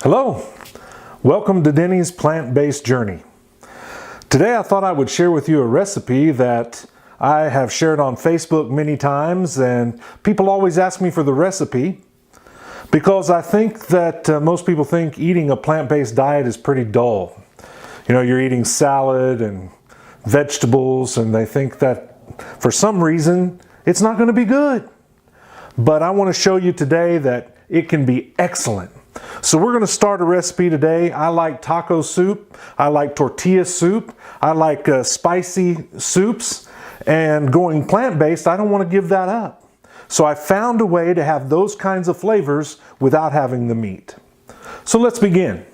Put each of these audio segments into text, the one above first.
Hello, welcome to Denny's plant-based journey. Today I thought I would share with you a recipe that I have shared on Facebook many times, and people always ask me for the recipe because I think that most people think eating a plant-based diet is pretty dull. You know, you're eating salad and vegetables and they think that for some reason it's not going to be good. But I want to show you today that it can be excellent. So we're going to start a recipe today. I like taco soup. I like tortilla soup. I like spicy soups. And going plant-based, I don't want to give that up. So I found a way to have those kinds of flavors without having the meat. So let's begin.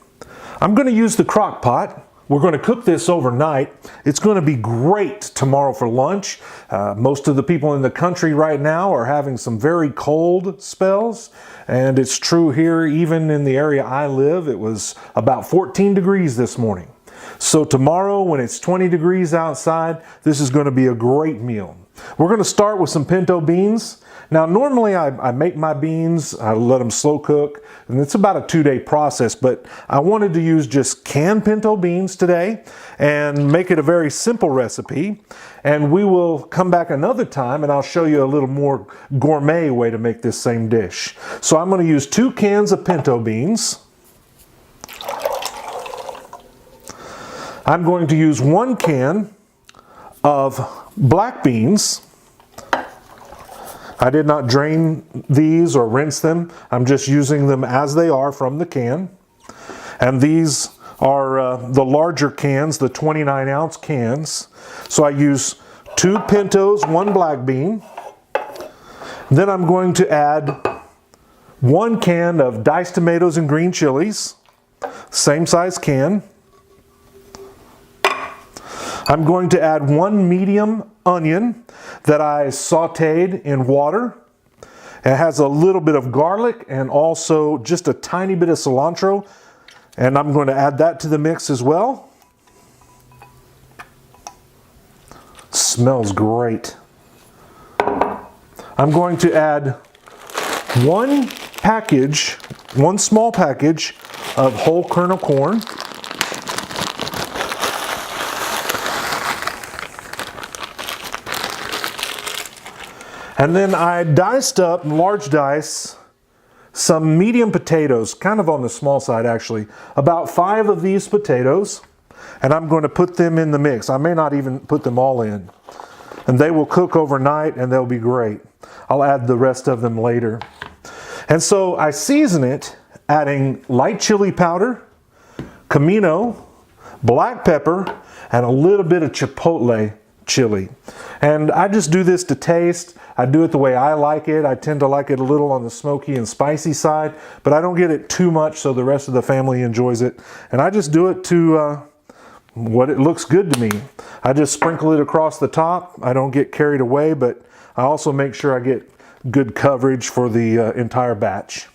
I'm going to use the crock pot. We're going to cook this overnight. It's going to be great tomorrow for lunch. Most of the people in the country right now are having some very cold spells. And it's true here, even in the area I live, it was about 14 degrees this morning. So tomorrow, when it's 20 degrees outside, this is going to be a great meal. We're going to start with some pinto beans. Now, normally I make my beans, I let them slow cook, and it's about a 2-day process, but I wanted to use just canned pinto beans today and make it a very simple recipe. And we will come back another time and I'll show you a little more gourmet way to make this same dish. So I'm going to use 2 cans of pinto beans. I'm going to use 1 can of black beans. I did not drain these or rinse them. I'm just using them as they are from the can. And these are the larger cans, the 29-ounce cans. So I use 2 pintos, 1 black bean. Then I'm going to add 1 can of diced tomatoes and green chilies, same size can. I'm going to add 1 medium onion that I sauteed in water. It has a little bit of garlic and also just a tiny bit of cilantro. And I'm going to add that to the mix as well. Smells great. I'm going to add 1 small package of whole kernel corn. And then I diced up, large dice, some medium potatoes, kind of on the small side actually, about 5 of these potatoes, and I'm going to put them in the mix. I may not even put them all in. And they will cook overnight and they'll be great. I'll add the rest of them later. And so I season it, adding light chili powder, comino, black pepper, and a little bit of chipotle chili. And I just do this to taste. I do it the way I like it. I tend to like it a little on the smoky and spicy side, but I don't get it too much so the rest of the family enjoys it. And I just do it to what it looks good to me. I just sprinkle it across the top. I don't get carried away, but I also make sure I get good coverage for the entire batch.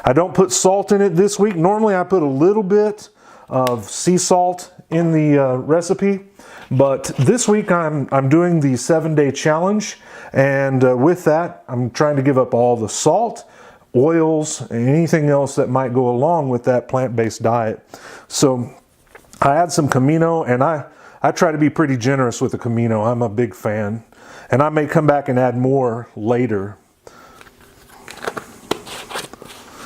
I don't put salt in it this week. Normally I put a little bit of sea salt in the recipe, but this week I'm doing the 7-day challenge, and with that I'm trying to give up all the salt, oils, and anything else that might go along with that plant-based diet. So I add some comino, and I try to be pretty generous with the comino. I'm a big fan, and I may come back and add more later.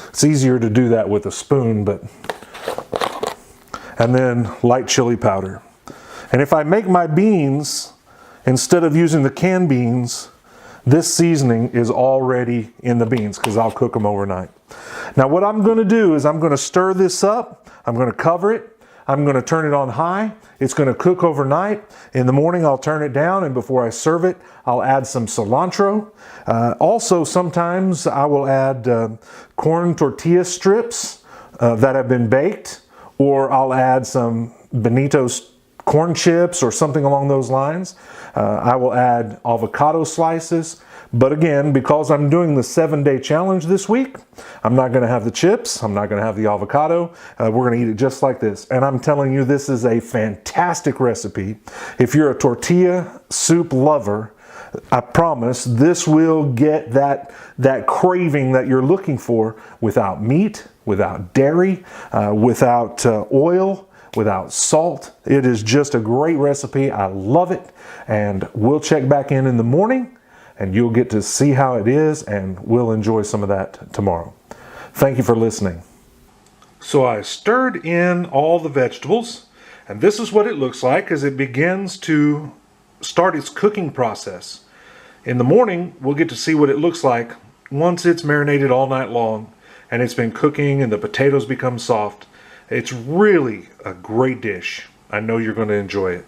It's easier to do that with a spoon, but and then light chili powder. And if I make my beans, instead of using the canned beans, this seasoning is already in the beans because I'll cook them overnight. Now what I'm going to do is I'm going to stir this up. I'm going to cover it. I'm going to turn it on high. It's going to cook overnight. In the morning I'll turn it down, and before I serve it I'll add some cilantro. Also sometimes I will add corn tortilla strips that have been baked, or I'll add some Benito's corn chips or something along those lines. I will add avocado slices. But again, because I'm doing the 7-day challenge this week, I'm not going to have the chips. I'm not going to have the avocado. We're going to eat it just like this. And I'm telling you, this is a fantastic recipe. If you're a tortilla soup lover, I promise this will get that craving that you're looking for without meat, without dairy, without oil, without salt. It is just a great recipe. I love it. And we'll check back in the morning and you'll get to see how it is, and we'll enjoy some of that tomorrow. Thank you for listening. So I stirred in all the vegetables, and this is what it looks like as it begins to start its cooking process. In the morning, we'll get to see what it looks like once it's marinated all night long and it's been cooking and the potatoes become soft. It's really a great dish. I know you're going to enjoy it.